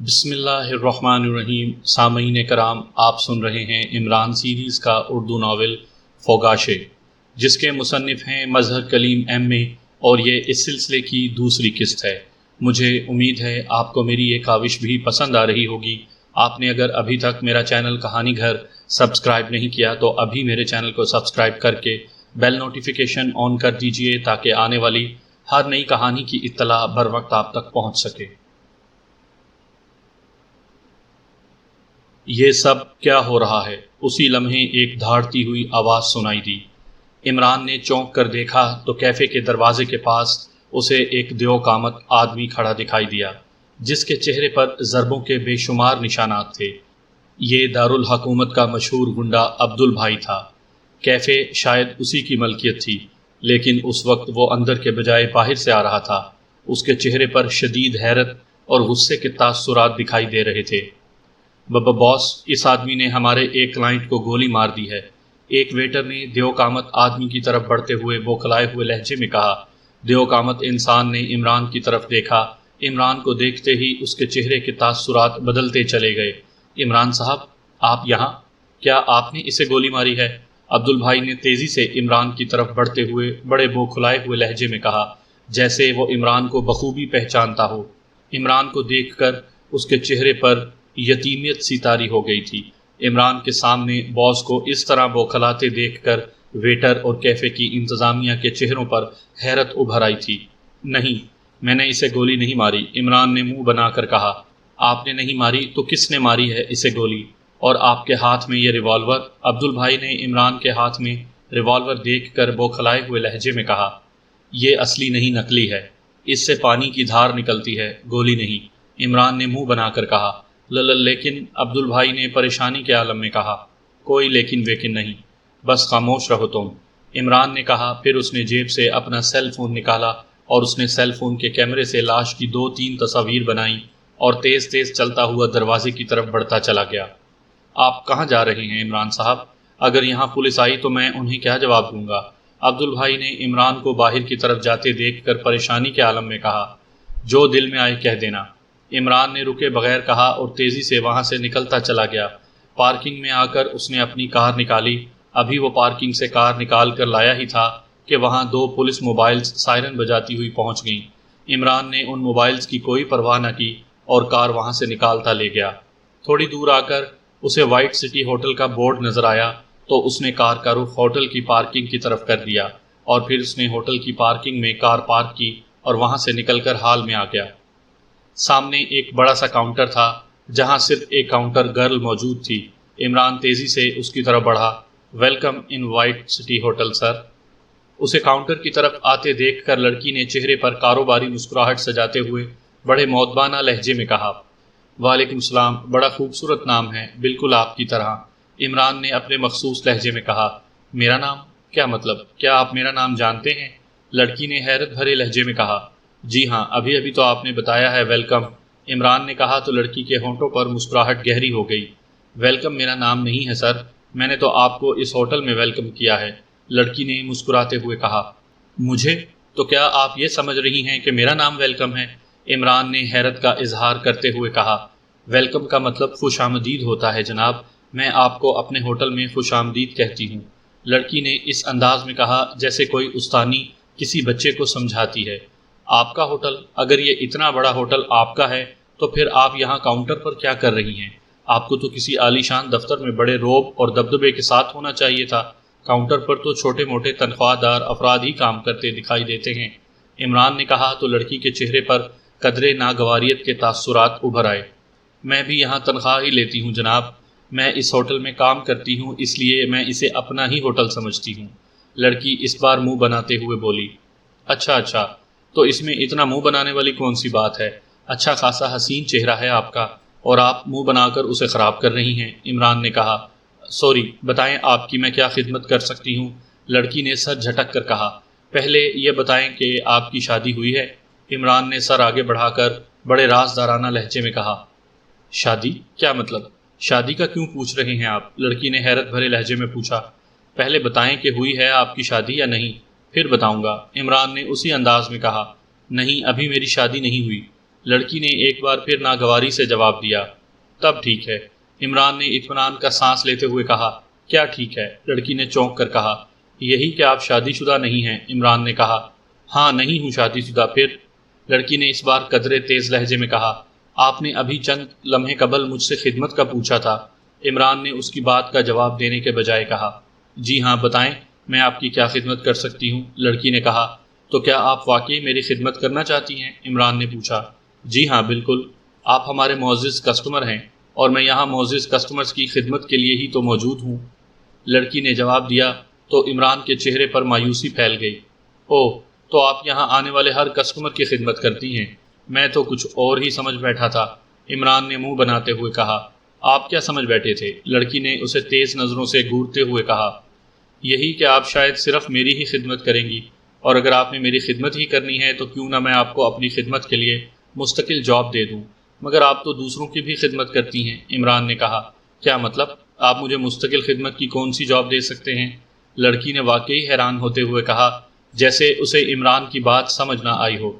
بسم اللہ الرحمن الرحیم۔ سامعین کرام، آپ سن رہے ہیں عمران سیریز کا اردو ناول فوگاشے، جس کے مصنف ہیں مظہر کلیم ایم اے، اور یہ اس سلسلے کی دوسری قسط ہے۔ مجھے امید ہے آپ کو میری یہ کاوش بھی پسند آ رہی ہوگی۔ آپ نے اگر ابھی تک میرا چینل کہانی گھر سبسکرائب نہیں کیا تو ابھی میرے چینل کو سبسکرائب کر کے بیل نوٹیفیکیشن آن کر دیجئے تاکہ آنے والی ہر نئی کہانی کی اطلاع بر وقت آپ تک پہنچ سکے۔ یہ سب کیا ہو رہا ہے؟ اسی لمحے ایک دھاڑتی ہوئی آواز سنائی دی۔ عمران نے چونک کر دیکھا تو کیفے کے دروازے کے پاس اسے ایک دیو قامت آدمی کھڑا دکھائی دیا، جس کے چہرے پر ضربوں کے بے شمار نشانات تھے۔ یہ دارالحکومت کا مشہور گنڈا عبد البھائی تھا۔ کیفے شاید اسی کی ملکیت تھی، لیکن اس وقت وہ اندر کے بجائے باہر سے آ رہا تھا۔ اس کے چہرے پر شدید حیرت اور غصے کے تاثرات دکھائی دے رہے تھے۔ باس، اس آدمی نے ہمارے ایک کلائنٹ کو گولی مار دی ہے، ایک ویٹر نے دیو قامت آدمی کی طرف بڑھتے ہوئے بوکھلائے ہوئے لہجے میں کہا۔ دیو قامت انسان نے عمران کی طرف دیکھا۔ عمران کو دیکھتے ہی اس کے چہرے کے تاثرات بدلتے چلے گئے۔ عمران صاحب، آپ یہاں؟ کیا آپ نے اسے گولی ماری ہے؟ عبد البھائی نے تیزی سے عمران کی طرف بڑھتے ہوئے بڑے بوکھلائے ہوئے لہجے میں کہا، جیسے وہ عمران کو بخوبی پہچانتا ہو۔ عمران کو دیکھ کر اس کے چہرے پر یتیمیت سی طاری ہو گئی تھی۔ عمران کے سامنے باس کو اس طرح بوکھلاتے دیکھ کر ویٹر اور کیفے کی انتظامیہ کے چہروں پر حیرت ابھر آئی تھی۔ نہیں، میں نے اسے گولی نہیں ماری، عمران نے منہ بنا کر کہا۔ آپ نے نہیں ماری تو کس نے ماری ہے اسے گولی؟ اور آپ کے ہاتھ میں یہ ریوالور؟ عبد البھائی نے عمران کے ہاتھ میں ریوالور دیکھ کر بوکھلائے ہوئے لہجے میں کہا۔ یہ اصلی نہیں، نقلی ہے، اس سے پانی کی دھار نکلتی ہے، گولی نہیں، عمران نے منہ بنا کر کہا۔ لیکن عبد البھائی نے پریشانی کے عالم میں کہا۔ کوئی لیکن ویکن نہیں، بس خاموش رہو تم، عمران نے کہا۔ پھر اس نے جیب سے اپنا سیل فون نکالا اور اس نے سیل فون کے کیمرے سے لاش کی 2-3 تصاویر بنائیں اور تیز تیز چلتا ہوا دروازے کی طرف بڑھتا چلا گیا۔ آپ کہاں جا رہے ہیں عمران صاحب؟ اگر یہاں پولیس آئی تو میں انہیں کیا جواب دوں گا؟ عبد البھائی نے عمران کو باہر کی طرف جاتے دیکھ کر پریشانی کے عالم میں کہا۔ جو دل میں آئے کہہ دینا، عمران نے رکے بغیر کہا اور تیزی سے وہاں سے نکلتا چلا گیا۔ پارکنگ میں آ کر اس نے اپنی کار نکالی۔ ابھی وہ پارکنگ سے کار نکال کر لایا ہی تھا کہ وہاں 2 پولیس موبائلز سائرن بجاتی ہوئی پہنچ گئیں۔ عمران نے ان موبائلز کی کوئی پرواہ نہ کی اور کار وہاں سے نکالتا لے گیا۔ تھوڑی دور آ کر اسے وائٹ سٹی ہوٹل کا بورڈ نظر آیا تو اس نے کار کا رخ ہوٹل کی پارکنگ کی طرف کر دیا اور پھر اس نے ہوٹل کی پارکنگ میں کار پارک کی اور وہاں سے نکل کر ہال میں آ گیا۔ سامنے ایک بڑا سا کاؤنٹر تھا جہاں صرف ایک کاؤنٹر گرل موجود تھی۔ عمران تیزی سے اس کی طرف بڑھا۔ Welcome in White City hotel sir. اسے کاؤنٹر کی طرف آتے دیکھ کر لڑکی نے چہرے پر کاروباری مسکراہٹ سجاتے ہوئے بڑے مؤدبانہ لہجے میں کہا۔ وعلیکم السلام، بڑا خوبصورت نام ہے، بالکل آپ کی طرح، عمران نے اپنے مخصوص لہجے میں کہا۔ میرا نام؟ کیا مطلب؟ کیا آپ میرا نام جانتے ہیں؟ لڑکی نے حیرت بھرے لہجے میں کہا۔ جی ہاں، ابھی تو آپ نے بتایا ہے، ویلکم، عمران نے کہا تو لڑکی کے ہونٹوں پر مسکراہٹ گہری ہو گئی۔ ویلکم میرا نام نہیں ہے سر، میں نے تو آپ کو اس ہوٹل میں ویلکم کیا ہے، لڑکی نے مسکراتے ہوئے کہا۔ مجھے؟ تو کیا آپ یہ سمجھ رہی ہیں کہ میرا نام ویلکم ہے؟ عمران نے حیرت کا اظہار کرتے ہوئے کہا۔ ویلکم کا مطلب خوش آمدید ہوتا ہے جناب، میں آپ کو اپنے ہوٹل میں خوش آمدید کہتی ہوں، لڑکی نے اس انداز میں کہا جیسے کوئی استانی کسی بچے کو سمجھاتی ہے۔ آپ کا ہوٹل؟ اگر یہ اتنا بڑا ہوٹل آپ کا ہے تو پھر آپ یہاں کاؤنٹر پر کیا کر رہی ہیں؟ آپ کو تو کسی عالی شان دفتر میں بڑے روب اور دبدبے کے ساتھ ہونا چاہیے تھا، کاؤنٹر پر تو چھوٹے موٹے تنخواہ دار افراد ہی کام کرتے دکھائی دیتے ہیں، عمران نے کہا تو لڑکی کے چہرے پر قدرے ناگواریت کے تاثرات ابھر آئے۔ میں بھی یہاں تنخواہ ہی لیتی ہوں جناب، میں اس ہوٹل میں کام کرتی ہوں، اس لیے میں اسے اپنا ہی ہوٹل سمجھتی ہوں، لڑکی اس بار منہ بناتے ہوئے بولی۔ اچھا، تو اس میں اتنا منہ بنانے والی کون سی بات ہے؟ اچھا خاصا حسین چہرہ ہے آپ کا اور آپ منہ بنا کر اسے خراب کر رہی ہیں، عمران نے کہا۔ سوری، بتائیں آپ کی میں کیا خدمت کر سکتی ہوں؟ لڑکی نے سر جھٹک کر کہا۔ پہلے یہ بتائیں کہ آپ کی شادی ہوئی ہے؟ عمران نے سر آگے بڑھا کر بڑے رازدارانہ لہجے میں کہا۔ شادی؟ کیا مطلب؟ شادی کا کیوں پوچھ رہے ہیں آپ؟ لڑکی نے حیرت بھرے لہجے میں پوچھا۔ پہلے بتائیں کہ ہوئی ہے آپ کی شادی یا نہیں، پھر بتاؤں گا، عمران نے اسی انداز میں کہا۔ نہیں، ابھی میری شادی نہیں ہوئی، لڑکی نے ایک بار پھر ناگواری سے جواب دیا۔ تب ٹھیک ہے، عمران نے اطمینان کا سانس لیتے ہوئے کہا۔ کیا ٹھیک ہے؟ لڑکی نے چونک کر کہا۔ یہی کہ آپ شادی شدہ نہیں ہیں، عمران نے کہا۔ ہاں نہیں ہوں شادی شدہ۔ پھر؟ لڑکی نے اس بار قدرے تیز لہجے میں کہا۔ آپ نے ابھی چند لمحے قبل مجھ سے خدمت کا پوچھا تھا۔ عمران نے اس کی بات کا جواب دینے کے بجائے کہا۔ جی ہاں، بتائیں میں آپ کی کیا خدمت کر سکتی ہوں؟ لڑکی نے کہا۔ تو کیا آپ واقعی میری خدمت کرنا چاہتی ہیں؟ عمران نے پوچھا۔ جی ہاں بالکل، آپ ہمارے معزز کسٹمر ہیں اور میں یہاں معزز کسٹمرز کی خدمت کے لیے ہی تو موجود ہوں، لڑکی نے جواب دیا تو عمران کے چہرے پر مایوسی پھیل گئی۔ اوہ، تو آپ یہاں آنے والے ہر کسٹمر کی خدمت کرتی ہیں؟ میں تو کچھ اور ہی سمجھ بیٹھا تھا، عمران نے منہ بناتے ہوئے کہا۔ آپ کیا سمجھ بیٹھے تھے؟ لڑکی نے اسے تیز نظروں سے گھورتے ہوئے کہا۔ یہی کہ آپ شاید صرف میری ہی خدمت کریں گی، اور اگر آپ نے میری خدمت ہی کرنی ہے تو کیوں نہ میں آپ کو اپنی خدمت کے لیے مستقل جاب دے دوں، مگر آپ تو دوسروں کی بھی خدمت کرتی ہیں، عمران نے کہا۔ کیا مطلب؟ آپ مجھے مستقل خدمت کی کون سی جاب دے سکتے ہیں؟ لڑکی نے واقعی حیران ہوتے ہوئے کہا، جیسے اسے عمران کی بات سمجھ نہ آئی ہو۔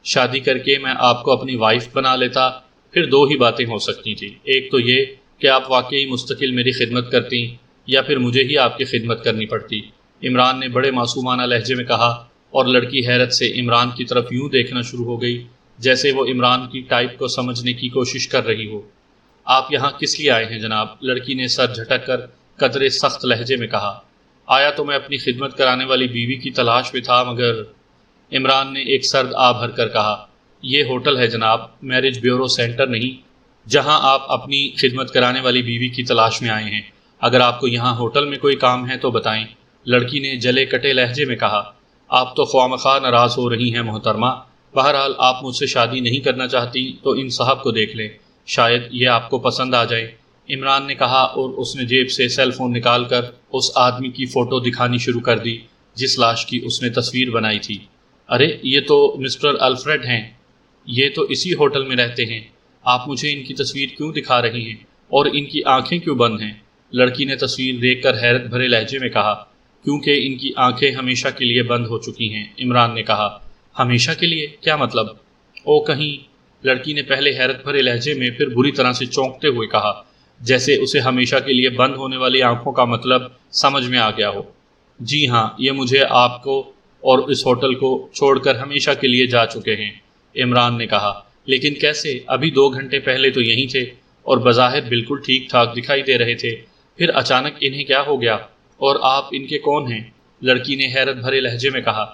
شادی کر کے میں آپ کو اپنی وائف بنا لیتا، پھر دو ہی باتیں ہو سکتی تھیں، ایک تو یہ کہ آپ واقعی مستقل میری خدمت کرتی، یا پھر مجھے ہی آپ کی خدمت کرنی پڑتی، عمران نے بڑے معصومانہ لہجے میں کہا، اور لڑکی حیرت سے عمران کی طرف یوں دیکھنا شروع ہو گئی جیسے وہ عمران کی ٹائپ کو سمجھنے کی کوشش کر رہی ہو۔ آپ یہاں کس لیے آئے ہیں جناب؟ لڑکی نے سر جھٹک کر قدرے سخت لہجے میں کہا۔ آیا تو میں اپنی خدمت کرانے والی بیوی کی تلاش میں تھا، مگر عمران نے ایک سرد آ بھر کر کہا، یہ ہوٹل ہے جناب، میرج بیورو سینٹر نہیں، جہاں آپ اپنی خدمت کرانے والی بیوی کی تلاش میں آئے ہیں۔ اگر آپ کو یہاں ہوٹل میں کوئی کام ہے تو بتائیں، لڑکی نے جلے کٹے لہجے میں کہا۔ آپ تو خواہ مخواہ ناراض ہو رہی ہیں محترمہ، بہرحال آپ مجھ سے شادی نہیں کرنا چاہتی تو ان صاحب کو دیکھ لیں، شاید یہ آپ کو پسند آ جائے، عمران نے کہا، اور اس نے جیب سے سیل فون نکال کر اس آدمی کی فوٹو دکھانی شروع کر دی جس لاش کی اس نے تصویر بنائی تھی۔ ارے یہ تو مسٹر الفریڈ ہیں، یہ تو اسی ہوٹل میں رہتے ہیں، آپ مجھے ان کی تصویر کیوں دکھا رہی ہیں اور ان کی آنکھیں کیوں بند ہیں؟ لڑکی نے تصویر دیکھ کر حیرت بھرے لہجے میں کہا۔ کیونکہ ان کی آنکھیں ہمیشہ کے لیے بند ہو چکی ہیں، عمران نے کہا۔ ہمیشہ کے لیے؟ کیا مطلب؟ او کہیں، لڑکی نے پہلے حیرت بھرے لہجے میں پھر بری طرح سے چونکتے ہوئے کہا، جیسے اسے ہمیشہ کے لیے بند ہونے والی آنکھوں کا مطلب سمجھ میں آ گیا ہو۔ جی ہاں، یہ مجھے آپ کو اور اس ہوٹل کو چھوڑ کر ہمیشہ کے لیے جا چکے ہیں، عمران نے کہا۔ لیکن کیسے؟ ابھی 2 گھنٹے پہلے تو یہیں تھے اور بظاہر بالکل ٹھیک ٹھاک دکھائی دے رہے تھے، پھر اچانک انہیں کیا ہو گیا؟ اور آپ ان کے کون ہیں؟ لڑکی نے حیرت بھرے لہجے میں کہا۔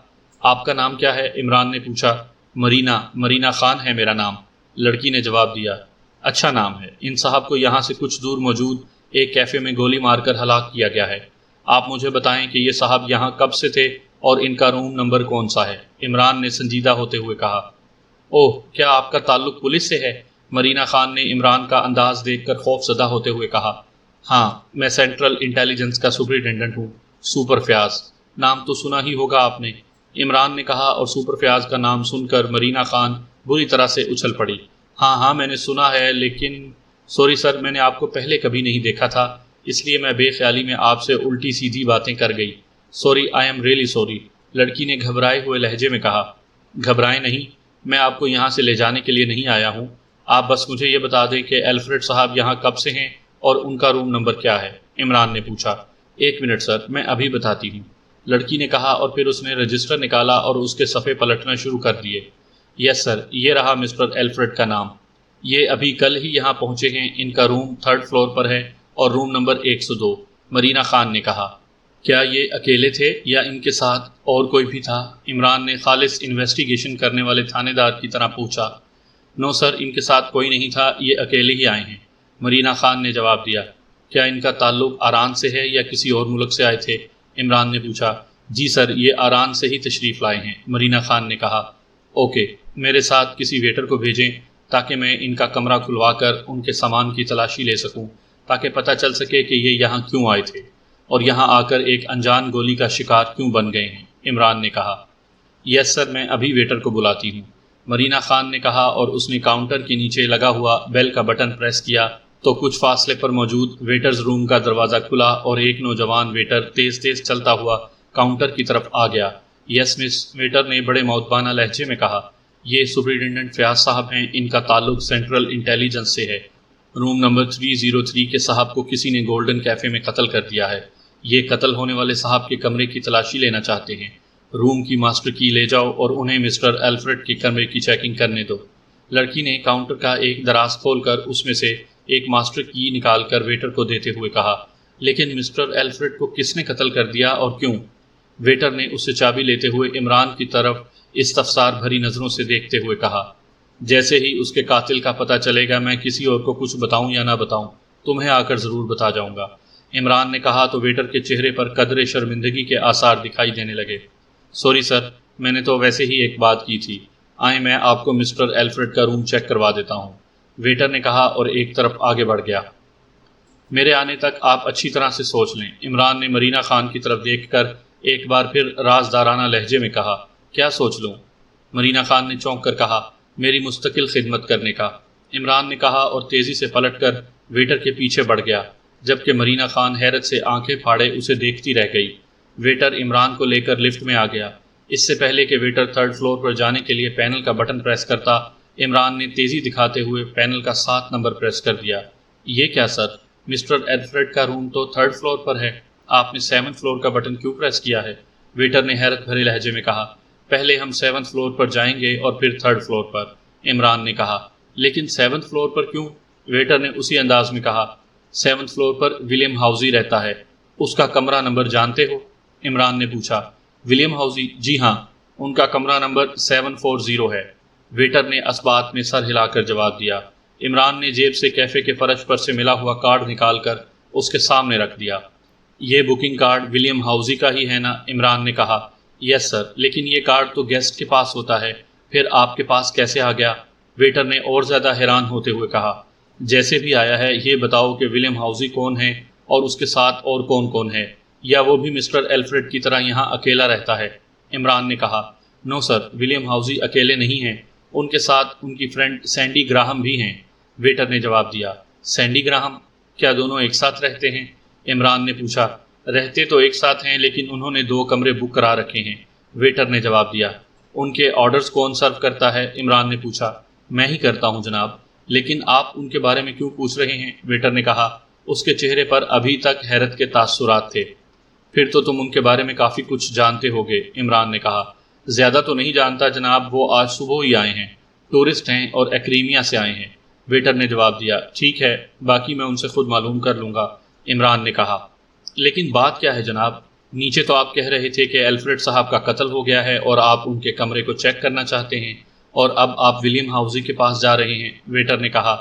آپ کا نام کیا ہے؟ عمران نے پوچھا۔ مرینا خان ہے میرا نام، لڑکی نے جواب دیا۔ اچھا نام ہے، ان صاحب کو یہاں سے کچھ دور موجود ایک کیفے میں گولی مار کر ہلاک کیا گیا ہے۔ آپ مجھے بتائیں کہ یہ صاحب یہاں کب سے تھے اور ان کا روم نمبر کون سا ہے؟ عمران نے سنجیدہ ہوتے ہوئے کہا۔ اوہ، کیا آپ کا تعلق پولیس سے ہے؟ مرینا خان نے عمران کا انداز دیکھ کر خوف زدہ ہوتے ہوئے کہا۔ ہاں، میں سینٹرل انٹیلیجنس کا سپرنٹینڈنٹ ہوں، سپر فیاض، نام تو سنا ہی ہوگا آپ نے، عمران نے کہا، اور سپر فیاض کا نام سن کر مرینا خان بری طرح سے اچھل پڑی۔ ہاں میں نے سنا ہے، لیکن سوری سر، میں نے آپ کو پہلے کبھی نہیں دیکھا تھا، اس لیے میں بے خیالی میں آپ سے الٹی سیدھی باتیں کر گئی۔ Sorry, I am really sorry, لڑکی نے گھبرائے ہوئے لہجے میں کہا۔ گھبرائیں نہیں، میں آپ کو یہاں سے لے جانے کے لیے نہیں آیا ہوں، آپ بس مجھے یہ بتا دیں کہ الفریڈ صاحب یہاں کب سے ہیں اور ان کا روم نمبر کیا ہے؟ عمران نے پوچھا۔ 1 منٹ سر، میں ابھی بتاتی ہوں، لڑکی نے کہا، اور پھر اس نے رجسٹر نکالا اور اس کے صفحے پلٹنا شروع کر دیے۔ یس سر، یہ رہا مسٹر الفریڈ کا نام، یہ ابھی کل ہی یہاں پہنچے ہیں، ان کا روم 3rd فلور پر ہے اور روم نمبر 102، مرینا خان نے کہا۔ کیا یہ اکیلے تھے یا ان کے ساتھ اور کوئی بھی تھا؟ عمران نے خالص انویسٹیگیشن کرنے والے تھانے دار کی طرح پوچھا۔ نو سر، ان کے ساتھ کوئی نہیں تھا، یہ اکیلے ہی آئے ہیں، مرینا خان نے جواب دیا۔ کیا ان کا تعلق آران سے ہے یا کسی اور ملک سے آئے تھے؟ عمران نے پوچھا۔ جی سر، یہ آران سے ہی تشریف لائے ہیں، مرینا خان نے کہا۔ اوکے، میرے ساتھ کسی ویٹر کو بھیجیں تاکہ میں ان کا کمرہ کھلوا کر ان کے سامان کی تلاشی لے سکوں، تاکہ پتہ چل سکے کہ یہ یہاں کیوں آئے تھے اور یہاں آ کر ایک انجان گولی کا شکار کیوں بن گئے ہیں، عمران نے کہا۔ یس سر، میں ابھی ویٹر کو بلاتی ہوں، مرینا خان نے کہا، اور اس نے کاؤنٹر کے نیچے لگا ہوا بیل کا بٹن پریس کیا تو کچھ فاصلے پر موجود ویٹرز روم کا دروازہ کھلا اور ایک نوجوان ویٹر تیز تیز چلتا ہوا کاؤنٹر کی طرف آ گیا۔ یس مس، ویٹر نے بڑے مؤدبانہ لہجے میں کہا۔ یہ سپرنٹینڈنٹ فیاض صاحب ہیں، ان کا تعلق سینٹرل انٹیلیجنس سے ہے۔ روم نمبر 303 کے صاحب کو کسی نے گولڈن کیفے میں قتل کر دیا ہے۔ یہ قتل ہونے والے صاحب کے کمرے کی تلاشی لینا چاہتے ہیں۔ روم کی ماسٹر کی لے جاؤ اور انہیں مسٹر الفریڈ کے کمرے کی چیکنگ کرنے دو۔ لڑکی نے کاؤنٹر کا ایک دراز کھول کر اس میں سے ایک ماسٹر کی نکال کر ویٹر کو دیتے ہوئے کہا، لیکن مسٹر الفریڈ کو کس نے قتل کر دیا اور کیوں؟ ویٹر نے اس سے چابی لیتے ہوئے عمران کی طرف استفسار بھری نظروں سے دیکھتے ہوئے کہا، جیسے ہی اس کے قاتل کا پتہ چلے گا میں کسی اور کو کچھ بتاؤں یا نہ بتاؤں تمہیں آ کر ضرور بتا جاؤں گا۔ عمران نے کہا تو ویٹر کے چہرے پر قدرے شرمندگی کے آثار دکھائی دینے لگے۔ سوری سر، میں نے تو ویسے ہی ایک بات کی تھی۔ آئیں میں آپ کو مسٹر الفریڈ کا روم چیک کروا دیتا ہوں، ویٹر نے کہا اور ایک طرف آگے بڑھ گیا۔ میرے آنے تک آپ اچھی طرح سے سوچ لیں، عمران نے مرینا خان کی طرف دیکھ کر ایک بار پھر رازدارانہ لہجے میں کہا۔ کیا سوچ لوں؟ مرینا خان نے چونک کر کہا، میری مستقل خدمت کرنے کا، عمران نے کہا اور تیزی سے پلٹ کر ویٹر کے پیچھے بڑھ گیا، جبکہ مرینا خان حیرت سے آنکھیں پھاڑے اسے دیکھتی رہ گئی۔ ویٹر عمران کو لے کر لفٹ میں آ گیا۔ اس سے پہلے کہ ویٹر تھرڈ فلور پر جانے کے لیے پینل کا بٹن پریس کرتا، عمران نے تیزی دکھاتے ہوئے پینل کا 7 نمبر پریس کر دیا۔ یہ کیا سر؟ مسٹر الفریڈ کا روم تو تھرڈ فلور پر ہے، آپ نے 7 فلور کا بٹن کیوں پریس کیا ہے؟ ویٹر نے حیرت بھرے لہجے میں کہا۔ پہلے ہم 7 فلور پر جائیں گے اور پھر تھرڈ فلور پر، عمران نے کہا۔ لیکن 7 فلور پر کیوں؟ ویٹر نے اسی انداز میں کہا۔ 7 فلور پر ولیم ہاؤزی رہتا ہے، اس کا کمرہ نمبر جانتے ہو؟ عمران نے پوچھا۔ ولیم ہاؤزی؟ جی ہاں، ان کا کمرہ نمبر 740 ہے، ویٹر نے اسبات میں سر ہلا کر جواب دیا۔ عمران نے جیب سے کیفے کے فرش پر سے ملا ہوا کارڈ نکال کر اس کے سامنے رکھ دیا۔ یہ بکنگ کارڈ ولیم ہاؤزی کا ہی ہے نا؟ عمران نے کہا۔ یس سر، لیکن یہ کارڈ تو گیسٹ کے پاس ہوتا ہے، پھر آپ کے پاس کیسے آ گیا؟ ویٹر نے اور زیادہ حیران ہوتے ہوئے کہا۔ جیسے بھی آیا ہے یہ بتاؤ کہ ولیم ہاؤزی کون ہے اور اس کے ساتھ اور کون کون ہے، یا وہ بھی مسٹر الفریڈ کی طرح یہاں اکیلا رہتا ہے؟ عمران نے کہا۔ نو سر، ولیم ہاؤزی اکیلے نہیں ہیں، ان کے ساتھ ان کی فرینڈ سینڈی گراہم بھی ہیں، ویٹر نے جواب دیا۔ Sandy Graham? کیا دونوں ایک ساتھ رہتے ہیں؟ عمران نے پوچھا۔ رہتے تو ایک ساتھ ہیں لیکن انہوں نے 2 کمرے بک کرا رکھے ہیں، ویٹر نے جواب دیا۔ ان کے آرڈرز کون سرو کرتا ہے؟ عمران نے پوچھا۔ میں ہی کرتا ہوں جناب۔ لیکن آپ ان کے بارے میں کیوں پوچھ رہے ہیں؟ ویٹر نے کہا۔ اس کے چہرے پر ابھی تک حیرت کے تاثرات تھے۔ پھر تو تم ان کے بارے میں کافی کچھ جانتے ہوگے، عمران نے کہا۔ زیادہ تو نہیں جانتا جناب، وہ آج صبح ہی آئے ہیں، ٹورسٹ ہیں اور ایکریمیا سے آئے ہیں، ویٹر نے جواب دیا۔ ٹھیک ہے، باقی میں ان سے خود معلوم کر لوں گا، عمران نے کہا۔ لیکن بات کیا ہے جناب؟ نیچے تو آپ کہہ رہے تھے کہ الفریڈ صاحب کا قتل ہو گیا ہے اور آپ ان کے کمرے کو چیک کرنا چاہتے ہیں، اور اب آپ ولیم ہاؤزی کے پاس جا رہے ہیں، ویٹر نے کہا۔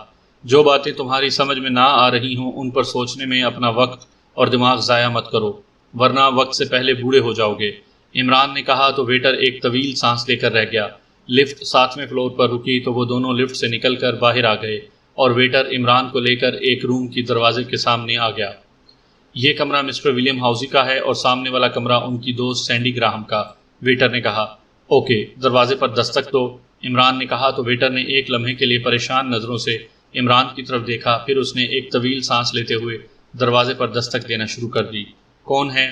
جو باتیں تمہاری سمجھ میں نہ آ رہی ہوں ان پر سوچنے میں اپنا وقت اور دماغ ضائع مت کرو، ورنہ وقت سے پہلے بوڑھے ہو جاؤ گے، عمران نے کہا تو ویٹر ایک طویل سانس لے کر رہ گیا۔ لفٹ 7ویں فلور پر رکی تو وہ دونوں لفٹ سے نکل کر باہر آ گئے اور ویٹر عمران کو لے کر ایک روم کی دروازے کے سامنے آ گیا۔ یہ کمرہ مسٹر ولیم ہاؤزی کا ہے اور سامنے والا کمرہ ان کی دوست سینڈی گراہم کا، ویٹر نے کہا۔ اوکے، دروازے پر دستک دو، عمران نے کہا تو ویٹر نے ایک لمحے کے لیے پریشان نظروں سے عمران کی طرف دیکھا، پھر اس نے ایک طویل سانس لیتے ہوئے دروازے پر دستک دینا شروع کر دی۔ کون ہے؟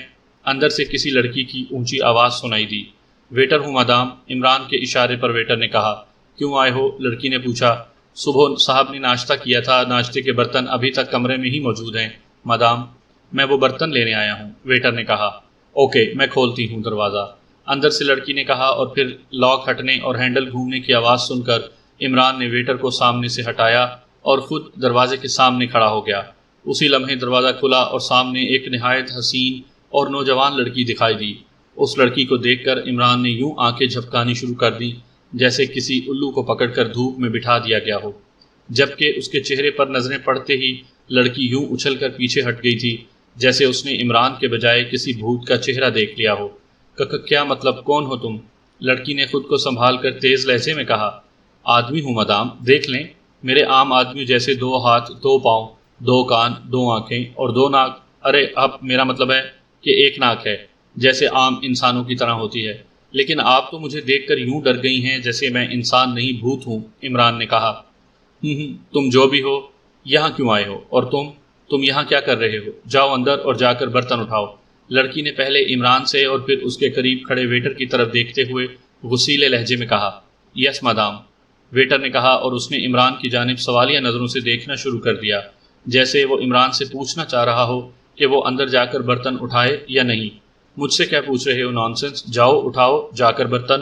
اندر سے کسی لڑکی کی اونچی آواز سنائی دی۔ ویٹر ہوں مدام، عمران کے اشارے پر ویٹر نے کہا۔ کیوں آئے ہو؟ لڑکی نے پوچھا۔ صبح صاحب نے ناشتہ کیا تھا، ناشتے کے برتن ابھی تک کمرے میں ہی موجود ہیں مدام، میں وہ برتن لینے آیا ہوں، ویٹر نے کہا۔ اوکے، میں کھولتی ہوں دروازہ، اندر سے لڑکی نے کہا، اور پھر لاک ہٹنے اور ہینڈل گھومنے کی آواز سن کر عمران نے ویٹر کو سامنے سے ہٹایا اور خود دروازے کے سامنے کھڑا ہو گیا۔ اسی لمحے دروازہ کھلا اور سامنے ایک نہایت حسین اور نوجوان لڑکی دکھائی دی۔ اس لڑکی کو دیکھ کر عمران نے یوں آنکھیں جھپکانی شروع کر دی جیسے کسی الو کو پکڑ کر دھوپ میں بٹھا دیا گیا ہو، جبکہ اس کے چہرے پر نظریں پڑتے ہی لڑکی یوں اچھل کر پیچھے ہٹ گئی تھی جیسے اس نے عمران کے بجائے کسی بھوت کا چہرہ دیکھ لیا ہو۔ کیا مطلب، کون ہو تم؟ لڑکی نے خود کو سنبھال کر تیز لہجے میں کہا۔ آدمی ہوں مدام، دیکھ لیں، میرے عام آدمی جیسے 2 ہاتھ 2 پاؤں 2 کان 2 آنکھیں اور 2 ناک، ارے اب میرا مطلب ہے کہ 1 ناک ہے، جیسے عام انسانوں کی طرح ہوتی ہے، لیکن آپ تو مجھے دیکھ کر یوں ڈر گئی ہیں جیسے میں انسان نہیں بھوت ہوں، عمران نے کہا۔ تم جو بھی ہو یہاں کیوں آئے ہو، اور تم یہاں کیا کر رہے ہو؟ جاؤ اندر اور جا کر برتن اٹھاؤ، لڑکی نے پہلے عمران سے اور پھر اس کے قریب کھڑے ویٹر کی طرف دیکھتے ہوئے غصیلے لہجے میں کہا۔ یس مدام، ویٹر نے کہا اور اس نے عمران کی جانب سوالیہ نظروں سے دیکھنا شروع کر دیا، جیسے وہ عمران سے پوچھنا چاہ رہا ہو کہ وہ اندر جا کر برتن اٹھائے یا نہیں۔ مجھ سے کیا پوچھ رہے ہو نانسنس، جاؤ اٹھاؤ جا کر برتن۔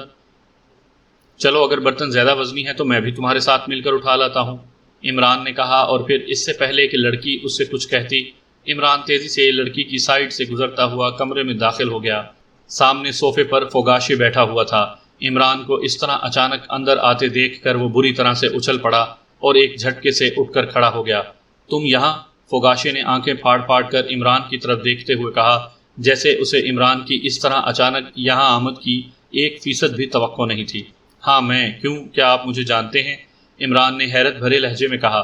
چلو اگر برتن زیادہ وزنی ہے تو میں بھی تمہارے ساتھ مل کر اٹھا لاتا ہوں، عمران نے کہا، اور پھر اس سے پہلے کہ لڑکی اس سے کچھ کہتی، عمران تیزی سے لڑکی کی سائیڈ سے گزرتا ہوا کمرے میں داخل ہو گیا۔ سامنے صوفے پر فوگاشے بیٹھا ہوا تھا۔ عمران کو اس طرح اچانک اندر آتے دیکھ کر وہ بری طرح سے اچھل پڑا اور ایک جھٹکے سے اٹھ کر کھڑا ہو گیا۔ تم یہاں؟ فوگاشے نے آنکھیں پھاڑ پھاڑ کر عمران کی طرف دیکھتے ہوئے کہا، جیسے اسے عمران کی اس طرح اچانک یہاں آمد کی 1% بھی توقع نہیں تھی۔ ہاں میں، کیوں، کیا آپ مجھے جانتے ہیں؟ عمران نے حیرت بھرے لہجے میں کہا۔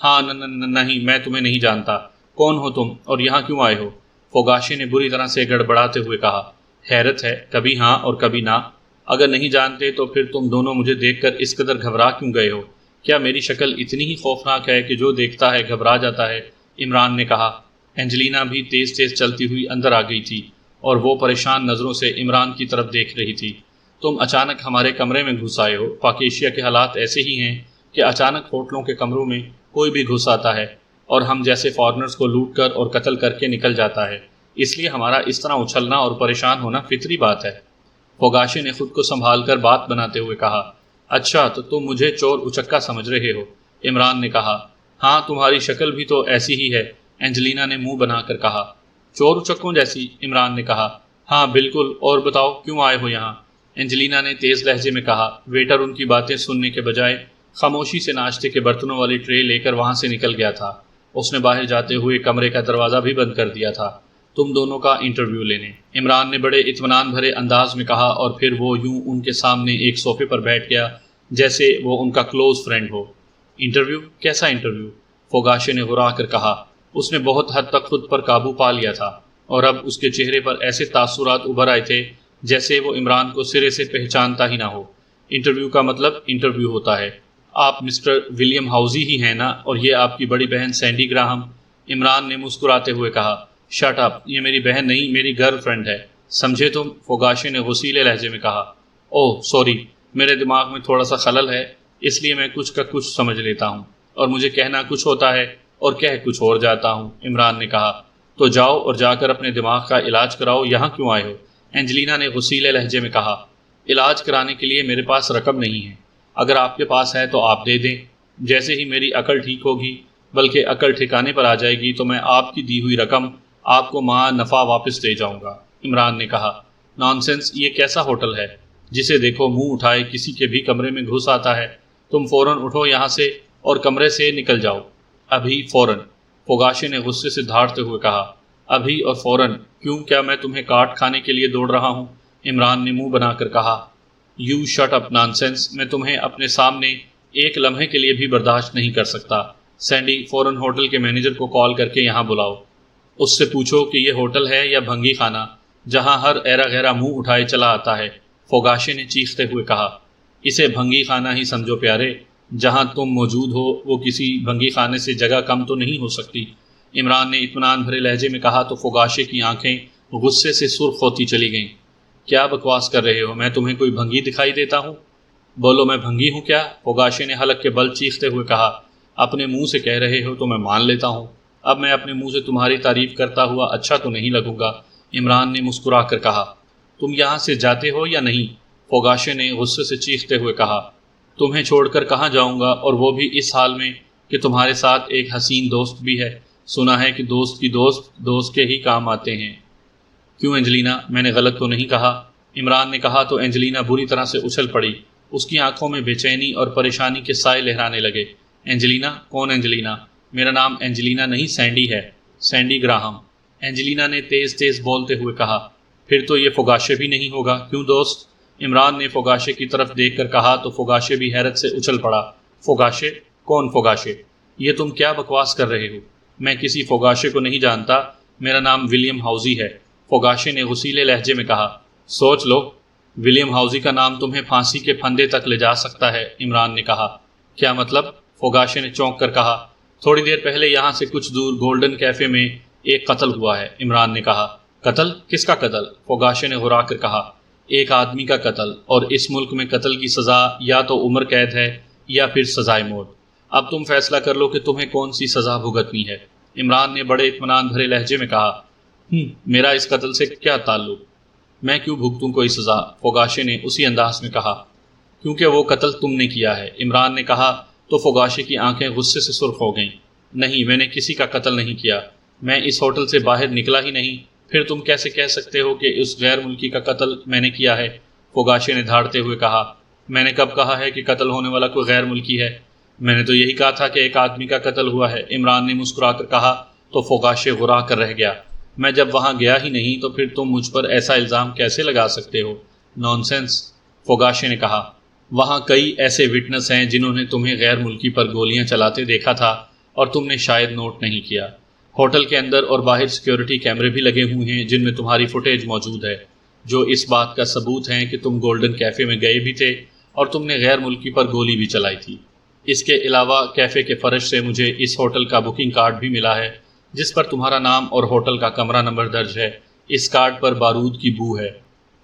ہاں نہیں، میں تمہیں نہیں جانتا۔ کون ہو تم اور یہاں کیوں آئے ہو؟ فوگاشے نے بری طرح سے گڑبڑاتے ہوئے کہا۔ حیرت ہے، کبھی ہاں اور کبھی نہ۔ اگر نہیں جانتے تو پھر تم دونوں مجھے دیکھ کر اس قدر گھبرا کیوں گئے ہو؟ کیا میری شکل اتنی ہی خوفناک ہے کہ جو دیکھتا ہے گھبرا جاتا ہے؟ عمران نے کہا۔ اینجلینا بھی تیز تیز چلتی ہوئی اندر آ گئی تھی اور وہ پریشان نظروں سے عمران کی طرف دیکھ رہی تھی۔ تم اچانک ہمارے کمرے میں گھس آئے ہو۔ پاکیشیا کے حالات ایسے ہی ہیں کہ اچانک ہوٹلوں کے کمروں میں کوئی بھی گھس آتا ہے اور ہم جیسے فارنرز کو لوٹ کر اور قتل کر کے نکل جاتا ہے، اس لیے ہمارا اس طرح اچھلنا اور پریشان ہونا فطری بات ہے۔ فوگاشے نے خود کو سنبھال کر بات بناتے ہوئے کہا۔ اچھا تو تم مجھے چور اچکا سمجھ رہے ہو؟ عمران نے کہا۔ ہاں تمہاری شکل بھی تو ایسی ہی ہے، اینجلینا نے منہ بنا کر کہا۔ چور اچکوں جیسی؟ عمران نے کہا۔ ہاں بالکل، اور بتاؤ کیوں آئے ہو یہاں؟ اینجلینا نے تیز لہجے میں کہا۔ ویٹر ان کی باتیں سننے کے بجائے خاموشی سے ناشتے کے برتنوں والی ٹرے لے کر وہاں سے نکل گیا تھا۔ اس نے باہر جاتے ہوئے کمرے کا دروازہ بھی بند کر دیا تھا۔ تم دونوں کا انٹرویو لینے، عمران نے بڑے اطمینان بھرے انداز میں کہا، اور پھر وہ یوں ان کے سامنے ایک صوفے پر بیٹھ گیا جیسے وہ ان کا کلوز فرینڈ ہو۔ انٹرویو؟ کیسا انٹرویو؟ فوگاشے نے غرا کر کہا۔ اس نے بہت حد تک خود پر قابو پا لیا تھا اور اب اس کے چہرے پر ایسے تاثرات ابھر آئے تھے جیسے وہ عمران کو سرے سے پہچانتا ہی نہ ہو۔ انٹرویو کا مطلب انٹرویو ہوتا ہے۔ آپ مسٹر ولیم ہاؤزی ہی ہیں نا، اور یہ آپ کی بڑی بہن سینڈی گراہم؟ عمران نے مسکراتے ہوئے کہا۔ شٹ اپ، یہ میری بہن نہیں، میری گرل فرینڈ ہے، سمجھے تم؟ فوگاشے نے غصیلے لہجے میں کہا۔ اوہ سوری، میرے دماغ میں تھوڑا سا خلل ہے، اس لیے میں کچھ کا کچھ سمجھ لیتا ہوں اور مجھے کہنا کچھ ہوتا ہے اور کہہ کچھ اور جاتا ہوں، عمران نے کہا۔ تو جاؤ اور جا کر اپنے دماغ کا علاج کراؤ، یہاں کیوں آئے ہو؟ اینجلینا نے غصیلے لہجے میں کہا۔ علاج کرانے کے لیے میرے پاس رقم نہیں ہے، اگر آپ کے پاس ہے تو آپ دے دیں۔ جیسے ہی میری عقل ٹھیک ہوگی، بلکہ عقل ٹھکانے پر آ جائے گی، تو میں آپ کی دی ہوئی رقم آپ کو ماہ نفع واپس دے جاؤں گا، عمران نے کہا۔ نانسنس، یہ کیسا ہوٹل ہے؟ جسے دیکھو منہ اٹھائے کسی کے بھی کمرے میں گھس آتا ہے۔ تم فوراً اٹھو یہاں سے اور کمرے سے نکل جاؤ، ابھی فوراً، فوگاشے نے غصے سے دھاڑتے ہوئے کہا۔ ابھی اور فوراً؟ کیوں، کیا میں تمہیں کاٹ کھانے کے لیے دوڑ رہا ہوں؟ عمران نے منہ بنا کر کہا۔ یو شٹ اپ نانسنس، میں تمہیں اپنے سامنے ایک لمحے کے لیے بھی برداشت نہیں کر سکتا۔ سینڈی، فوراً ہوٹل کے مینیجر کو کال کر کے یہاں بلاؤ، اس سے پوچھو کہ یہ ہوٹل ہے یا بھنگی خانہ جہاں ہر ایرا غیرہ منہ اٹھائے چلا آتا ہے، فوگاشے نے چیختے ہوئے کہا۔ اسے بھنگی خانہ ہی سمجھو پیارے، جہاں تم موجود ہو وہ کسی بھنگی خانے سے جگہ کم تو نہیں ہو سکتی، عمران نے اطمینان بھرے لہجے میں کہا تو فوگاشے کی آنکھیں غصے سے سرخ ہوتی چلی گئیں۔ کیا بکواس کر رہے ہو؟ میں تمہیں کوئی بھنگی دکھائی دیتا ہوں؟ بولو میں بھنگی ہوں کیا؟ فوگاشے نے حلق کے بل چیختے ہوئے کہا۔ اپنے منہ سے کہہ رہے ہو تو میں مان لیتا ہوں، اب میں اپنے منہ سے تمہاری تعریف کرتا ہوا اچھا تو نہیں لگوں گا، عمران نے مسکرا کر کہا۔ تم یہاں سے جاتے ہو یا نہیں؟ فوگاشے نے غصے سے چیختے ہوئے کہا۔ تمہیں چھوڑ کر کہاں جاؤں گا، اور وہ بھی اس حال میں کہ تمہارے ساتھ ایک حسین دوست بھی ہے، سنا ہے کہ دوست کی دوست دوست کے ہی کام آتے ہیں۔ کیوں اینجلینا، میں نے غلط تو نہیں کہا؟ عمران نے کہا تو اینجلینا بری طرح سے اچھل پڑی، اس کی آنکھوں میں بے چینی اور پریشانی کے سائے لہرانے لگے۔ اینجلینا؟ کون اینجلینا؟ میرا نام اینجلینا نہیں سینڈی ہے، سینڈی گراہم، اینجلینا نے تیز تیز بولتے ہوئے کہا۔ پھر تو یہ فوگاشے بھی نہیں ہوگا، کیوں دوست؟ عمران نے فوگاشے کی طرف دیکھ کر کہا تو فوگاشے بھی حیرت سے اچھل پڑا۔ فوگاشے؟ کون فوگاشے؟ یہ تم کیا بکواس کر رہے ہو؟ میں کسی فوگاشے کو نہیں جانتا، میرا نام ولیم ہاؤزی ہے، فوگاشے نے غصیلے لہجے میں کہا۔ سوچ لو، ولیم ہاؤزی کا نام تمہیں پھانسی کے پھندے تک لے جا سکتا ہے، عمران نے کہا۔ کیا مطلب؟ فوگاشے نے چونک کر کہا۔ تھوڑی دیر پہلے یہاں سے کچھ دور گولڈن کیفے میں ایک قتل ہوا ہے، عمران نے کہا۔ قتل؟ کس کا قتل؟ فوگاشے نے غرا کر کہا۔ ایک آدمی کا قتل، اور اس ملک میں قتل کی سزا یا تو عمر قید ہے یا پھر سزائے موت۔ اب تم فیصلہ کر لو کہ تمہیں کون سی سزا بھگتنی ہے۔ عمران نے بڑے اطمینان بھرے لہجے میں کہا، میرا اس قتل سے کیا تعلق؟ میں کیوں بھگتوں کوئی سزا؟ فوگاشے نے اسی انداز میں کہا۔ کیونکہ وہ قتل تم نے کیا ہے، عمران نے کہا تو فوگاشے کی آنکھیں غصے سے سرخ ہو گئیں۔ نہیں، میں نے کسی کا قتل نہیں کیا، میں اس ہوٹل سے باہر نکلا ہی نہیں۔ پھر تم کیسے کہہ سکتے ہو کہ اس غیر ملکی کا قتل میں نے کیا ہے؟ فوگاشے نے دھاڑتے ہوئے کہا، میں نے کب کہا ہے کہ قتل ہونے والا کوئی غیر ملکی ہے؟ میں نے تو یہی کہا تھا کہ ایک آدمی کا قتل ہوا ہے، عمران نے مسکرا کر کہا تو فوگاشے غرا کر رہ گیا۔ میں جب وہاں گیا ہی نہیں تو پھر تم مجھ پر ایسا الزام کیسے لگا سکتے ہو؟ نانسنس، فوگاشے نے کہا۔ وہاں کئی ایسے وٹنس ہیں جنہوں نے تمہیں غیر ملکی پر گولیاں چلاتے دیکھا تھا اور تم نے شاید نوٹ نہیں کیا۔ ہوٹل کے اندر اور باہر سیکیورٹی کیمرے بھی لگے ہوئے ہیں جن میں تمہاری فوٹیج موجود ہے، جو اس بات کا ثبوت ہیں کہ تم گولڈن کیفے میں گئے بھی تھے اور تم نے غیر ملکی پر گولی بھی چلائی تھی۔ اس کے علاوہ کیفے کے فرش سے مجھے اس ہوٹل کا بکنگ کارڈ بھی ملا ہے جس پر تمہارا نام اور ہوٹل کا کمرہ نمبر درج ہے۔ اس کارڈ پر بارود کی بو ہے۔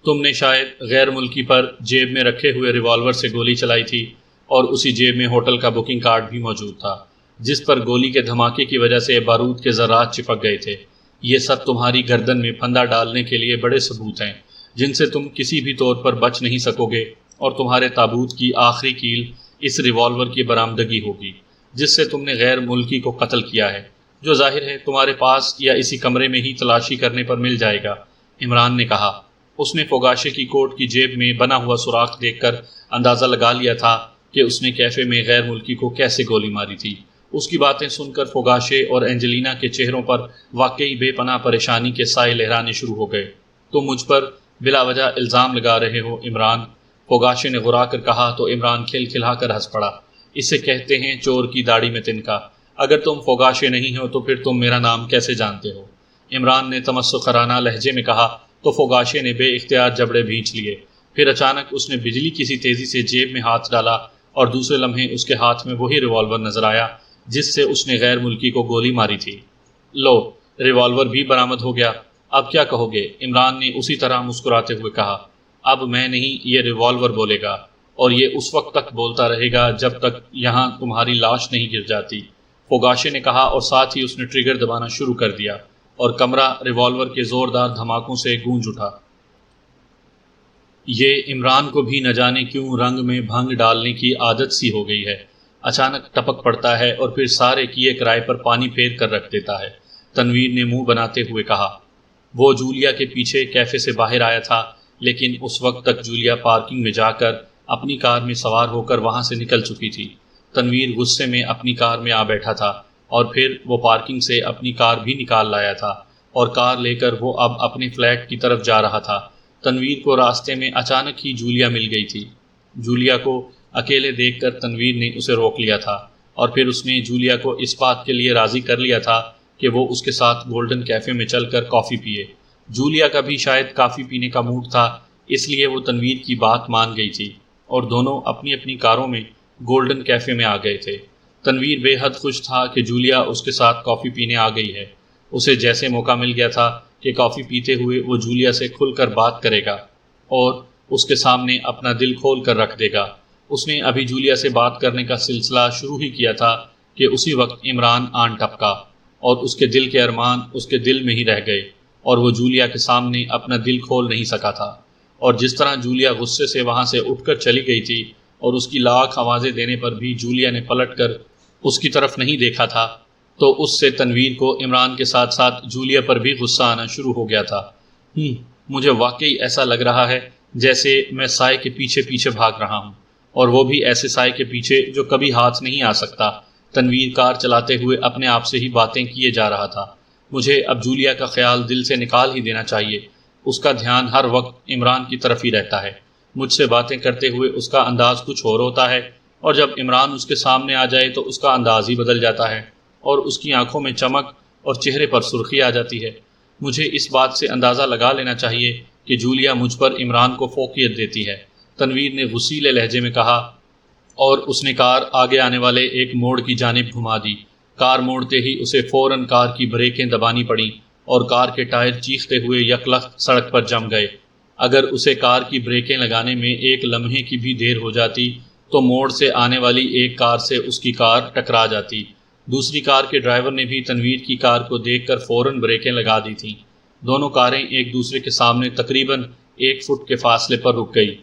تم نے شاید غیر ملکی پر جیب میں رکھے ہوئے ریوالور سے گولی چلائی تھی، اور اسی جیب میں ہوٹل کا بکنگ کارڈ بھی موجود تھا جس پر گولی کے دھماکے کی وجہ سے بارود کے ذرات چپک گئے تھے۔ یہ سب تمہاری گردن میں پھندا ڈالنے کے لیے بڑے ثبوت ہیں جن سے تم کسی بھی طور پر بچ نہیں سکو گے، اور تمہارے تابوت کی آخری کیل اس ریوالور کی برآمدگی ہوگی جس سے تم نے غیر ملکی کو قتل کیا ہے، جو ظاہر ہے تمہارے پاس یا اسی کمرے میں ہی تلاشی کرنے پر مل جائے گا، عمران نے کہا۔ اس نے فوگاشے کی کوٹ کی جیب میں بنا ہوا سوراخ دیکھ کر اندازہ لگا لیا تھا کہ اس نے کیفے میں غیر ملکی کو کیسے گولی ماری تھی۔ اس کی باتیں سن کر فوگاشے اور اینجلینا کے چہروں پر واقعی بے پناہ پریشانی کے سائے لہرانے شروع ہو گئے۔ تم مجھ پر بلا وجہ الزام لگا رہے ہو عمران، فوگاشے نے غرا کر کہا تو عمران کھلکھلا کر ہنس پڑا۔ اسے کہتے ہیں چور کی داڑھی میں تنکا۔ اگر تم فوگاشے نہیں ہو تو پھر تم میرا نام کیسے جانتے ہو؟ عمران نے تمسخرانہ لہجے میں کہا تو فوگاشے نے بے اختیار جبڑے بھینچ لیے۔ پھر اچانک اس نے بجلی کسی تیزی سے جیب میں ہاتھ ڈالا اور دوسرے لمحے اس کے ہاتھ میں وہی ریوالور نظر آیا جس سے اس نے غیر ملکی کو گولی ماری تھی۔ لو، ریوالور بھی برآمد ہو گیا، اب کیا کہو گے؟ عمران نے اسی طرح مسکراتے ہوئے کہا۔ اب میں نہیں، یہ ریوالور بولے گا، اور یہ اس وقت تک بولتا رہے گا جب تک یہاں تمہاری لاش نہیں گر جاتی، فوگاشے نے کہا، اور ساتھ ہی اس نے ٹریگر دبانا شروع کر دیا اور کمرہ ریوالور کے زوردار دھماکوں سے گونج اٹھا۔ یہ عمران کو بھی نہ جانے کیوں رنگ میں بھنگ ڈالنے کی عادت سی ہو گئی ہے۔ اچانک ٹپک پڑتا ہے اور پھر سارے کیے کرائے پر پانی پھیر کر رکھ دیتا ہے، تنویر نے منہ بناتے ہوئے کہا۔ وہ جولیا کے پیچھے کیفے سے باہر آیا تھا، لیکن اس وقت تک جولیا پارکنگ میں جا کر اپنی کار میں سوار ہو کر وہاں سے نکل چکی تھی۔ تنویر غصے میں اپنی کار میں آ بیٹھا تھا اور پھر وہ پارکنگ سے اپنی کار بھی نکال لایا تھا اور کار لے کر وہ اب اپنے فلیٹ کی طرف جا رہا تھا۔ تنویر کو راستے میں اچانک ہی جولیا مل گئی تھی۔ جولیا کو اکیلے دیکھ کر تنویر نے اسے روک لیا تھا، اور پھر اس نے جولیا کو اس بات کے لیے راضی کر لیا تھا کہ وہ اس کے ساتھ گولڈن کیفے میں چل کر کافی پیے۔ جولیا کا بھی شاید کافی پینے کا موڈ تھا، اس لیے وہ تنویر کی بات مان گئی تھی اور دونوں اپنی اپنی کاروں میں گولڈن کیفے میں آ گئے تھے۔ تنویر بے حد خوش تھا کہ جولیا اس کے ساتھ کافی پینے آ گئی ہے۔ اسے جیسے موقع مل گیا تھا کہ کافی پیتے ہوئے وہ جولیا سے کھل کر بات کرے گا اور اس کے سامنے اپنا دل کھول کر رکھ دے گا۔ اس نے ابھی جولیا سے بات کرنے کا سلسلہ شروع ہی کیا تھا کہ اسی وقت عمران آن ٹپکا، اور اس کے دل کے ارمان اس کے دل میں ہی رہ گئے اور وہ جولیا کے سامنے اپنا دل کھول نہیں سکا تھا۔ اور جس طرح جولیا غصے سے وہاں سے اٹھ کر چلی گئی تھی اور اس کی لاکھ آوازیں دینے پر بھی جولیا نے پلٹ کر اس کی طرف نہیں دیکھا تھا، تو اس سے تنویر کو عمران کے ساتھ ساتھ جولیا پر بھی غصہ آنا شروع ہو گیا تھا۔ مجھے واقعی ایسا لگ رہا ہے جیسے میں سائے کے پیچھے پیچھے بھاگ رہا ہوں، اور وہ بھی ایسے سائے کے پیچھے جو کبھی ہاتھ نہیں آ سکتا۔ تنویر کار چلاتے ہوئے اپنے آپ سے ہی باتیں کیے جا رہا تھا۔ مجھے اب جولیا کا خیال دل سے نکال ہی دینا چاہیے، اس کا دھیان ہر وقت عمران کی طرف ہی رہتا ہے۔ مجھ سے باتیں کرتے ہوئے اس کا انداز کچھ اور ہوتا ہے، اور جب عمران اس کے سامنے آ جائے تو اس کا انداز ہی بدل جاتا ہے اور اس کی آنکھوں میں چمک اور چہرے پر سرخی آ جاتی ہے۔ مجھے اس بات سے اندازہ لگا لینا چاہیے کہ جولیا مجھ پر عمران کو فوقیت دیتی ہے، تنویر نے غصیلے لہجے میں کہا، اور اس نے کار آگے آنے والے ایک موڑ کی جانب گھما دی۔ کار موڑتے ہی اسے فوراً کار کی بریکیں دبانی پڑیں اور کار کے ٹائر چیختے ہوئے یکلخت سڑک پر جم گئے۔ اگر اسے کار کی بریکیں لگانے میں ایک لمحے کی بھی دیر ہو جاتی تو موڑ سے آنے والی ایک کار سے اس کی کار ٹکرا جاتی۔ دوسری کار کے ڈرائیور نے بھی تنویر کی کار کو دیکھ کر فوراً بریکیں لگا دی تھیں۔ دونوں کاریں ایک دوسرے کے سامنے تقریباً 1 فٹ کے فاصلے پر رک گئی۔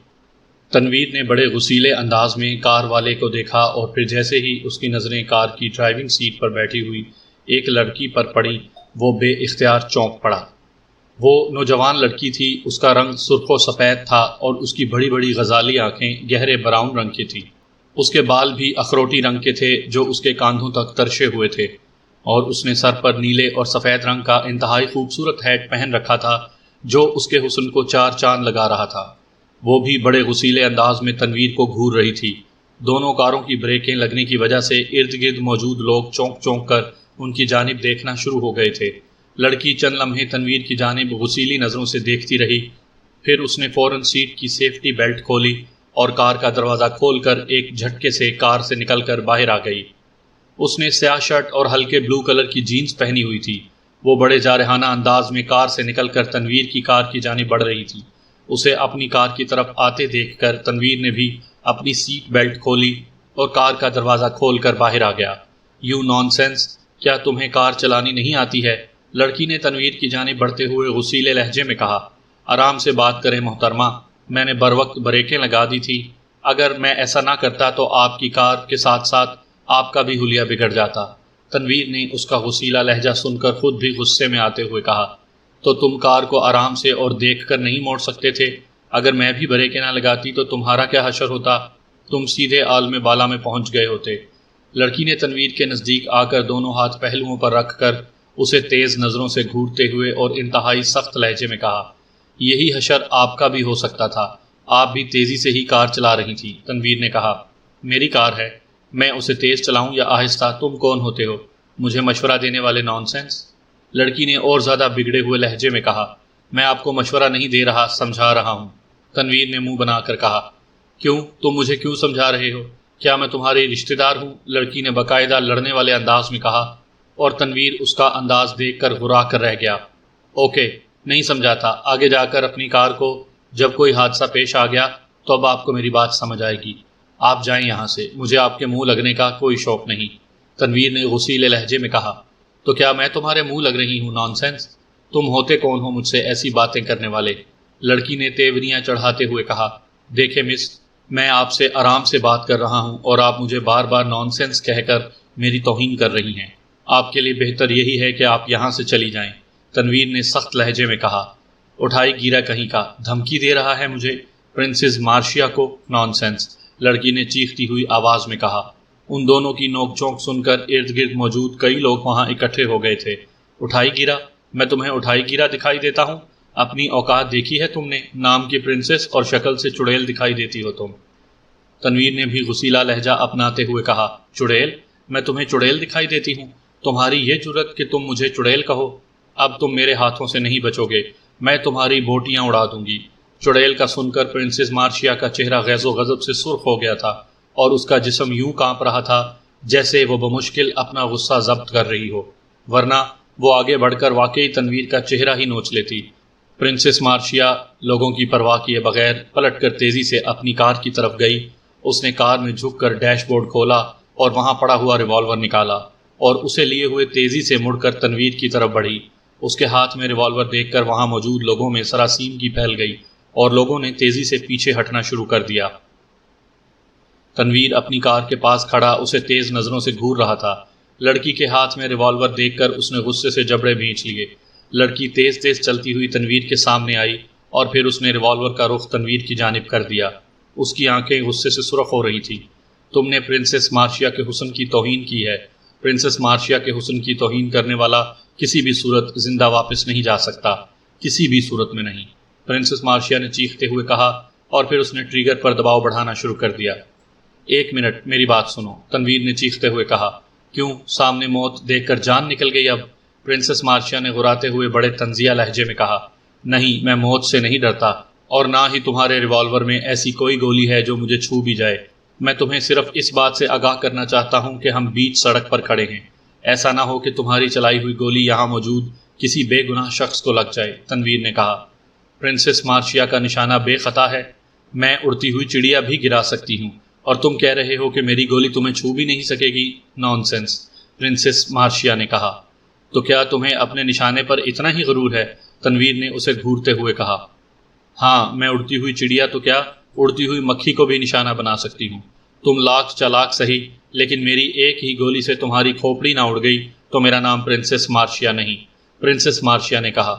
تنویر نے بڑے غصیلے انداز میں کار والے کو دیکھا اور پھر جیسے ہی اس کی نظریں کار کی ڈرائیونگ سیٹ پر بیٹھی ہوئی ایک لڑکی پر پڑی، وہ بے اختیار چونک پڑا۔ وہ نوجوان لڑکی تھی، اس کا رنگ سرخ و سفید تھا اور اس کی بڑی بڑی غزالی آنکھیں گہرے براؤن رنگ کی تھیں۔ اس کے بال بھی اخروٹی رنگ کے تھے جو اس کے کاندھوں تک ترشے ہوئے تھے، اور اس نے سر پر نیلے اور سفید رنگ کا انتہائی خوبصورت ہیٹ پہن رکھا تھا جو اس کے حسن کو 4 چاند لگا رہا تھا۔ وہ بھی بڑے غصیلے انداز میں تنویر کو گھور رہی تھی۔ دونوں کاروں کی بریکیں لگنے کی وجہ سے ارد گرد موجود لوگ چونک چونک کر ان کی جانب دیکھنا شروع ہو گئے تھے۔ لڑکی چند لمحے تنویر کی جانب غصیلی نظروں سے دیکھتی رہی، پھر اس نے فوراً سیٹ کی سیفٹی بیلٹ کھولی اور کار کا دروازہ کھول کر ایک جھٹکے سے کار سے نکل کر باہر آ گئی۔ اس نے سیاہ شرٹ اور ہلکے بلو کلر کی جینز پہنی ہوئی تھی۔ وہ بڑے جارحانہ انداز میں کار سے نکل کر تنویر کی کار کی جانب بڑھ رہی تھی۔ اسے اپنی کار کی طرف آتے دیکھ کر تنویر نے بھی اپنی سیٹ بیلٹ کھولی اور کار کا دروازہ کھول کر باہر آ گیا۔ یو نان سینس، کیا تمہیں کار چلانی نہیں آتی ہے؟ لڑکی نے تنویر کی جانب بڑھتے ہوئے غصیلے لہجے میں کہا۔ آرام سے بات کریں محترمہ، میں نے بروقت بریکیں لگا دی تھی۔ اگر میں ایسا نہ کرتا تو آپ کی کار کے ساتھ ساتھ آپ کا بھی حلیہ بگڑ جاتا۔ تنویر نے اس کا غصیلہ لہجہ سن کر خود بھی غصے میں آتے ہوئے کہا، تو تم کار کو آرام سے اور دیکھ کر نہیں موڑ سکتے تھے؟ اگر میں بھی بریکیں نہ لگاتی تو تمہارا کیا حشر ہوتا؟ تم سیدھے عالم بالا میں پہنچ گئے ہوتے۔ لڑکی نے تنویر کے نزدیک آ کر دونوں ہاتھ پہلوؤں پر رکھ کر اسے تیز نظروں سے گھورتے ہوئے اور انتہائی سخت لہجے میں کہا، یہی حشر آپ کا بھی ہو سکتا تھا، آپ بھی تیزی سے ہی کار چلا رہی تھی۔ تنویر نے کہا، میری کار ہے، میں اسے تیز چلاؤں یا آہستہ؟ تم کون ہوتے ہو مجھے مشورہ دینے والے نان سینس؟ لڑکی نے اور زیادہ بگڑے ہوئے لہجے میں کہا، میں آپ کو مشورہ نہیں دے رہا، سمجھا رہا ہوں۔ تنویر نے منہ بنا کر کہا، کیوں؟ تم مجھے کیوں سمجھا رہے ہو؟ کیا میں تمہاری رشتہ دار ہوں؟ لڑکی نے باقاعدہ لڑنے والے انداز میں کہا، اور تنویر اس کا انداز دیکھ کر گھبرا کر رہ گیا۔ اوکے، نہیں سمجھا تھا، آگے جا کر اپنی کار کو جب کوئی حادثہ پیش آ گیا تو اب آپ کو میری بات سمجھ آئے گی۔ آپ جائیں یہاں سے، مجھے آپ کے منہ لگنے کا کوئی شوق نہیں۔ تنویر نے غصیلے لہجے میں کہا، تو کیا میں تمہارے منہ لگ رہی ہوں نان سینس؟ تم ہوتے کون ہو مجھ سے ایسی باتیں کرنے والے؟ لڑکی نے تیوریاں چڑھاتے ہوئے کہا، دیکھیں مس، میں آپ سے آرام سے بات کر رہا ہوں اور آپ مجھے بار بار نان سینس کہہ کر میری توہین کر رہی ہیں۔ آپ کے لیے بہتر یہی ہے کہ آپ یہاں سے چلی جائیں۔ تنویر نے سخت لہجے میں کہا، اٹھائی گیرا کہیں کا، دھمکی دے رہا ہے مجھے، پرنسس مارشیا کو؟ نان سینس، لڑکی نے چیختی ہوئی آواز میں کہا۔ ان دونوں کی نوک جھونک سن کر ارد گرد موجود کئی لوگ وہاں اکٹھے ہو گئے تھے۔ اٹھائی گیرا؟ میں تمہیں اٹھائی گیرا دکھائی دیتا ہوں؟ اپنی اوقات دیکھی ہے تم نے؟ نام کی پرنسس اور شکل سے چڑیل دکھائی دیتی ہو تم۔ تنویر نے بھی غصیلہ لہجہ اپناتے ہوئے کہا، چڑیل؟ میں تمہیں چڑیل دکھائی دیتی ہوں؟ تمہاری یہ جرت کہ تم مجھے چڑیل کہو؟ اب تم میرے ہاتھوں سے نہیں بچو گے، میں تمہاری بوٹیاں اڑا دوں گی۔ چڑیل کا سن کر پرنسس مارشیا کا چہرہ غیظ و غضب سے سرخ ہو گیا تھا اور اس کا جسم یوں کانپ رہا تھا جیسے وہ بمشکل اپنا غصہ ضبط کر رہی ہو، ورنہ وہ آگے بڑھ کر واقعی تنویر کا چہرہ ہی نوچ لیتی۔ پرنسس مارشیا لوگوں کی پرواہ کیے بغیر پلٹ کر تیزی سے اپنی کار کی طرف گئی۔ اس نے کار میں جھک کر ڈیش بورڈ کھولا اور وہاں پڑا ہوا ریوالور نکالا اور اسے لیے ہوئے تیزی سے مڑ کر تنویر کی طرف بڑھی۔ اس کے ہاتھ میں ریوالور دیکھ کر وہاں موجود لوگوں میں سراسیمگی پھیل گئی اور لوگوں نے تیزی سے پیچھے ہٹنا شروع کر دیا۔ تنویر اپنی کار کے پاس کھڑا اسے تیز نظروں سے گھور رہا تھا۔ لڑکی کے ہاتھ میں ریوالور دیکھ کر اس نے غصے سے جبڑے بھینچ لیے۔ لڑکی تیز تیز چلتی ہوئی تنویر کے سامنے آئی اور پھر اس نے ریوالور کا رخ تنویر کی جانب کر دیا۔ اس کی آنکھیں غصے سے سرخ ہو رہی تھی۔ تم نے پرنسس مارشیا کے حسن کی توہین کی ہے۔ پرنسس مارشیا کے حسن کی توہین کرنے والا کسی بھی صورت زندہ واپس نہیں جا سکتا، کسی بھی صورت میں نہیں، پرنسس مارشیا نے چیختے ہوئے کہا اور پھر اس نے ٹریگر پر دباؤ بڑھانا شروع کر دیا۔ ایک منٹ، میری بات سنو، تنویر نے چیختے ہوئے کہا۔ کیوں؟ سامنے موت دیکھ کر جان نکل گئی اب؟ پرنسس مارشیا نے غراتے ہوئے بڑے طنزیہ لہجے میں کہا، نہیں، میں موت سے نہیں ڈرتا اور نہ ہی تمہارے ریوالور میں ایسی کوئی گولی ہے جو مجھے چھو بھی جائے۔ میں تمہیں صرف اس بات سے آگاہ کرنا چاہتا ہوں کہ ہم بیچ سڑک پر کھڑے ہیں، ایسا نہ ہو کہ تمہاری چلائی ہوئی گولی یہاں موجود کسی بے گناہ شخص کو لگ جائے۔ تنویر نے کہا، پرنسس مارشیا کا نشانہ بے خطا ہے، میں اڑتی ہوئی چڑیا بھی گرا سکتی ہوں، اور تم کہہ رہے ہو کہ میری گولی تمہیں چھو بھی نہیں سکے گی؟ نان سینس، پرنسس مارشیا نے کہا۔ تو کیا تمہیں اپنے نشانے پر اتنا ہی غرور ہے؟ تنویر نے اسے گھورتے ہوئے کہا۔ ہاں، میں اڑتی ہوئی چڑیا تو کیا، اڑتی ہوئی مکھی کو بھی نشانہ بنا سکتی ہوں۔ تم لاکھ چالاک سہی، لیکن میری ایک ہی گولی سے تمہاری کھوپڑی نہ اڑ گئی تو میرا نام پرنسس مارشیا نہیں، پرنسس مارشیا نے کہا۔